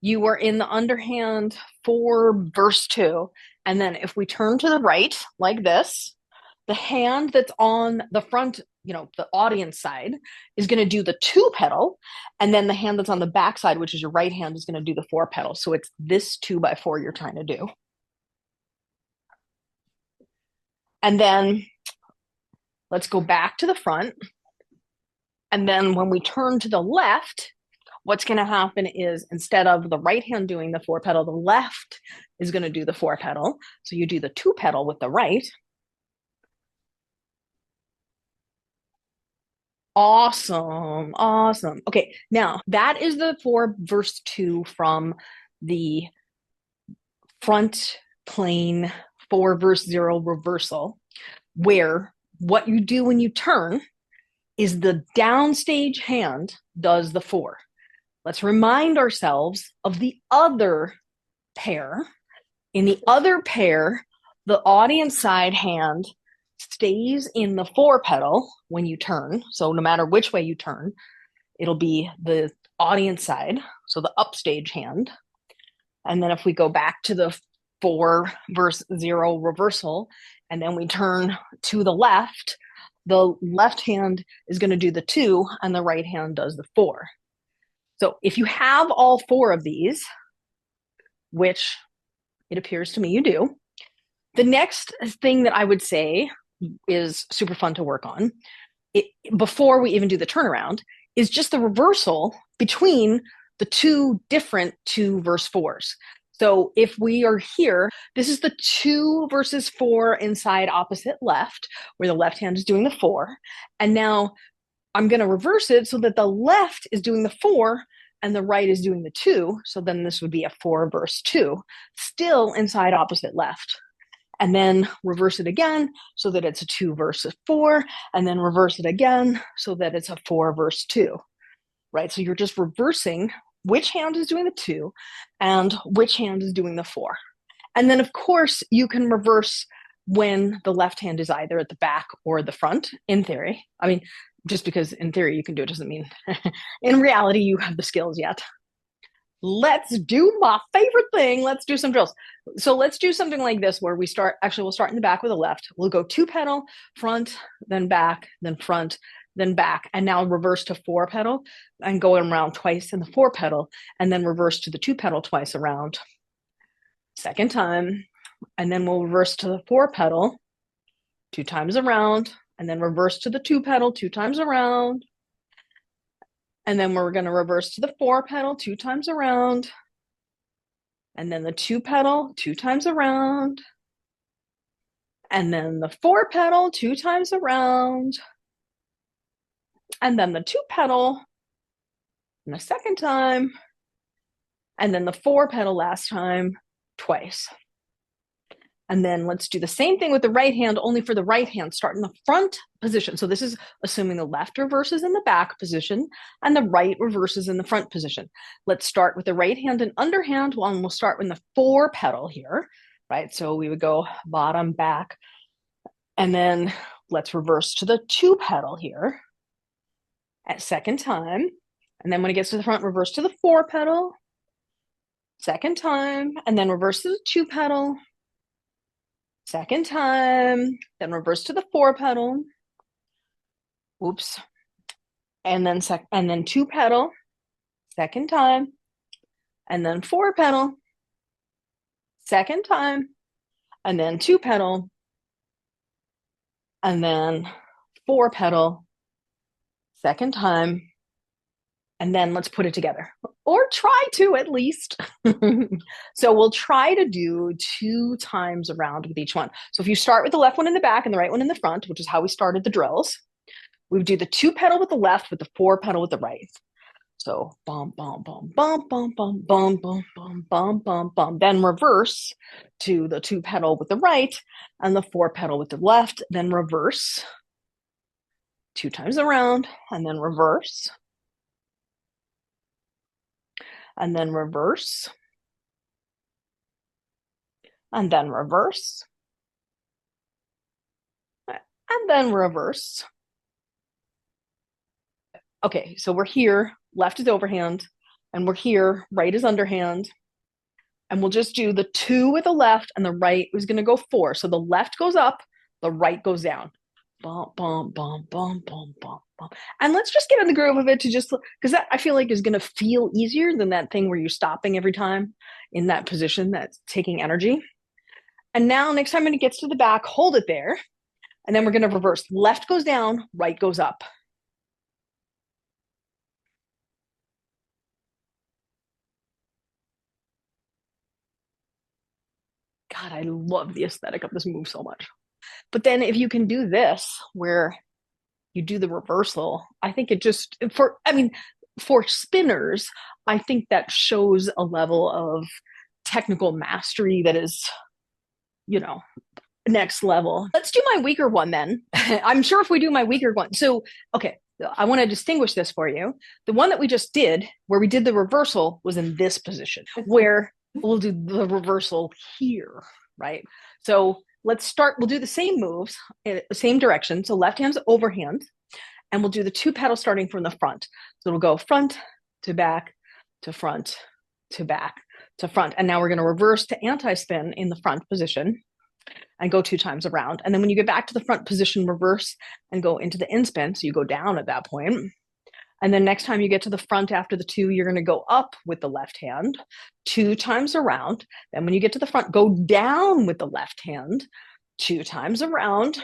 You were in the underhand for verse 2. And then if we turn to the right, like this, the hand that's on the front, the audience side, is going to do the 2 petal. And then the hand that's on the back side, which is your right hand, is going to do the 4 petal. So it's this 2x4 you're trying to do. And then let's go back to the front. And then when we turn to the left, what's going to happen is instead of the right hand doing the 4 petal, the left is going to do the 4 petal. So you do the 2 petal with the right. Awesome. Awesome. Okay. Now that is the 4 verse 2 from the front plane 4 verse 0 reversal, where what you do when you turn is the downstage hand does the 4. Let's remind ourselves of the other pair. In the other pair, the audience side hand stays in the 4 petal when you turn. So no matter which way you turn, it'll be the audience side, so the upstage hand. And then if we go back to the 4 verse 0 reversal, and then we turn to the left hand is going to do the 2, and the right hand does the 4. So if you have all 4 of these, which it appears to me you do, the next thing that I would say is super fun to work on before we even do the turnaround is just the reversal between the 2 different 2 verse 4s. So if we are here, this is the 2 versus 4 inside opposite left, where the left hand is doing the 4. And now I'm going to reverse it so that the left is doing the 4 and the right is doing the 2. So then this would be a 4 verse 2, still inside opposite left. And then reverse it again so that it's a 2 versus 4, and then reverse it again so that it's a 4 verse 2, right? So you're just reversing which hand is doing the 2 and which hand is doing the 4. And then, of course, you can reverse when the left hand is either at the back or the front, in theory. I mean, just because in theory you can do it doesn't mean in reality you have the skills yet. Let's do my favorite thing. Let's do some drills. So let's do something like this where we'll start in the back with the left. We'll go 2 petal, front, then back, then front, then back, and now reverse to 4 petal and go around twice in the 4 petal, and then reverse to the 2 petal twice around. Second time, and then we'll reverse to the 4 petal 2 times around, and then reverse to the 2 petal 2 times around. And then we're going to reverse to the 4 petal 2 times around, and then the 2 petal 2 times around, and then the 4 petal 2 times around, and then the 2 petal and the second time, and then the 4 petal last time twice. And then let's do the same thing with the right hand, only for the right hand, start in the front position. So this is assuming the left reverses in the back position and the right reverses in the front position. Let's start with the right hand and underhand. Well, and we'll start with the 4 petal here, right? So we would go bottom, back, and then let's reverse to the 2 petal here at second time. And then when it gets to the front, reverse to the 4 petal, second time, and then reverse to the 2 petal, second time, then reverse to the 4 petal. Oops. And then 2 petal, second time, and then 4 petal, second time, and then 2 petal, and then 4 petal, second time, and then let's put it together, or try to at least. So we'll try to do 2 times around with each one. So if you start with the left one in the back and the right one in the front, which is how we started the drills, we would do the 2 petal with the left with the 4 petal with the right. So bum, bum, bum, bum, bum, bum, bum, bum, bum, bum, bum, bum. Then reverse to the 2 petal with the right and the 4 petal with the left, then reverse 2 times around, and then reverse, and then reverse, and then reverse, and then reverse. Okay, so we're here, left is overhand, And we're here, right is underhand. And we'll just do the 2 with the left and the right is going to go 4. So the left goes up, the right goes down. Bum, bum, bum, bum, bum, bum, bum. And let's just get in the groove of it to just, because that I feel like is going to feel easier than that thing where you're stopping every time in that position that's taking energy. And now next time when it gets to the back, hold it there. And then we're going to reverse. Left goes down, right goes up. God, I love the aesthetic of this move so much. But then if you can do this where you do the reversal, I think it just, for spinners, I think that shows a level of technical mastery that is, next level. Let's do my weaker one then. I'm sure if we do my weaker one. So, okay, I want to distinguish this for you. The one that we just did, where we did the reversal, was in this position, where we'll do the reversal here, right? So let's start, we'll do the same moves, same direction. So left hand's overhand, and we'll do the 2 petals starting from the front. So it'll go front to back to front to back to front. And now we're going to reverse to anti-spin in the front position and go 2 times around. And then when you get back to the front position, reverse and go into the in-spin. So you go down at that point. And then next time you get to the front after the 2, you're going to go up with the left hand 2 times around. Then when you get to the front, go down with the left hand 2 times around.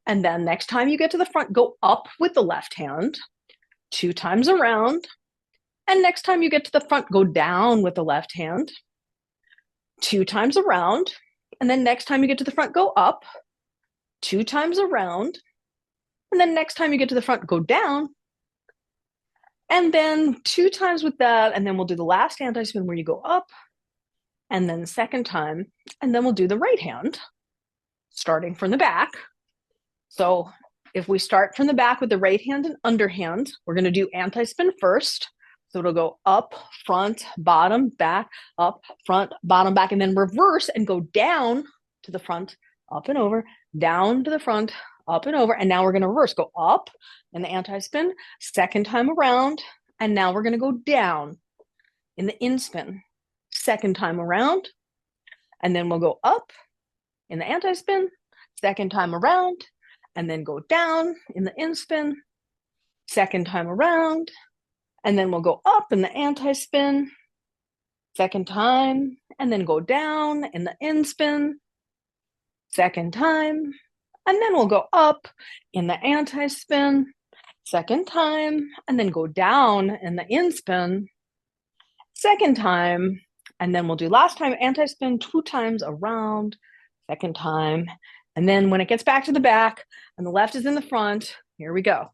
And then next time you get to the front, go up with the left hand 2 times around. And next time you get to the front, go down with the left hand 2 times around. And then next time you get to the front, go up 2 times around. And then next time you get to the front, go down. And then 2 times with that. And then we'll do the last anti-spin where you go up. And then the second time. And then we'll do the right hand, starting from the back. So if we start from the back with the right hand and underhand, we're going to do anti-spin first. So it'll go up, front, bottom, back, up, front, bottom, back, and then reverse and go down to the front, up and over, down to the front, up and over. And now we're going to reverse, go up in the anti-spin, second time around. And now we're going to go down in the in-spin, second time around. And then we'll go up in the anti-spin, second time around. And then go down in the in-spin, second time around. And then we'll go up in the anti-spin, second time, and then go down in the in-spin, second time, and then we'll go up in the anti-spin, second time, and then go down in the in-spin, second time, and then we'll do last time anti-spin 2 times around, second time, and then when it gets back to the back and the left is in the front, here we go.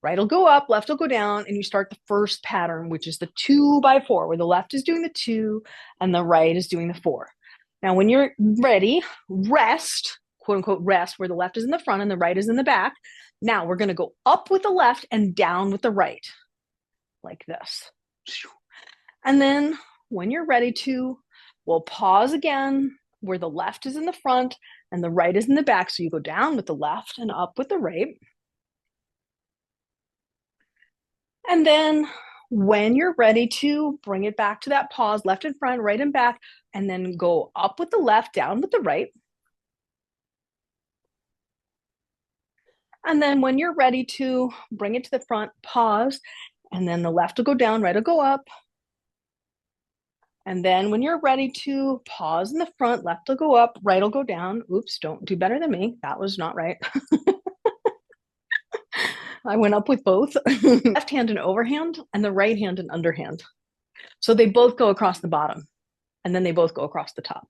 Right will go up, left will go down, and you start the first pattern, which is the 2 by 4, where the left is doing the 2 and the right is doing the 4. Now, when you're ready, rest, quote unquote, rest, where the left is in the front and the right is in the back. Now we're going to go up with the left and down with the right, like this. And then when you're ready to, we'll pause again, where the left is in the front and the right is in the back. So you go down with the left and up with the right. And then when you're ready to, bring it back to that pause, left and front, right and back, and then go up with the left, down with the right. And then when you're ready to, bring it to the front, pause, and then the left will go down, right will go up. And then when you're ready to, pause in the front, left will go up, right will go down. Oops, don't do better than me. That was not right. I went up with both. Left hand and overhand and the right hand and underhand. So they both go across the bottom, and then they both go across the top,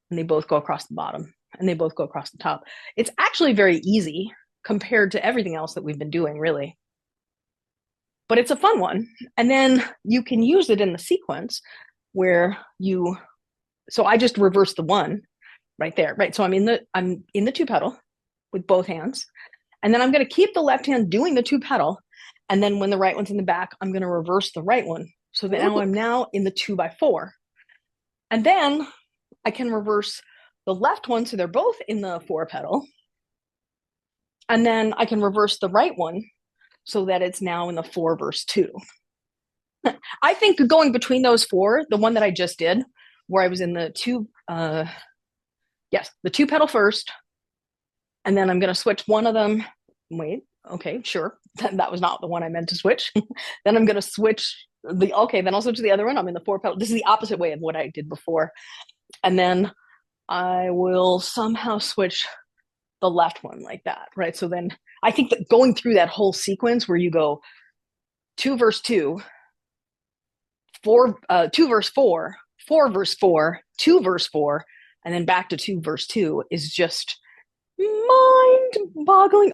and they both go across the bottom, and they both go across the top. It's actually very easy compared to everything else that we've been doing, really. But it's a fun one. And then you can use it in the sequence where you, so I just reversed the 1 right there, right? So I'm in the 2 petal with both hands. And then I'm going to keep the left hand doing the 2 petal. And then when the right one's in the back, I'm going to reverse the right one. So that now I'm now in the 2 by 4. And then I can reverse the left one. So they're both in the 4 petal. And then I can reverse the right one so that it's now in the 4 verse 2. I think going between those four, the one that I just did, where I was in the yes, the two petal first, and then I'm going to switch one of them. Wait, okay, sure. That was not the one I meant to switch. Then I'm going to switch okay, then I'll switch to the other one. I'm in the four petal. This is the opposite way of what I did before. And then I will somehow switch the left one like that, right? So then I think that going through that whole sequence where you go 2 verse 2, 2 verse 4, 4 verse 4, 2 verse 4, and then back to 2 verse 2 is just mind boggling.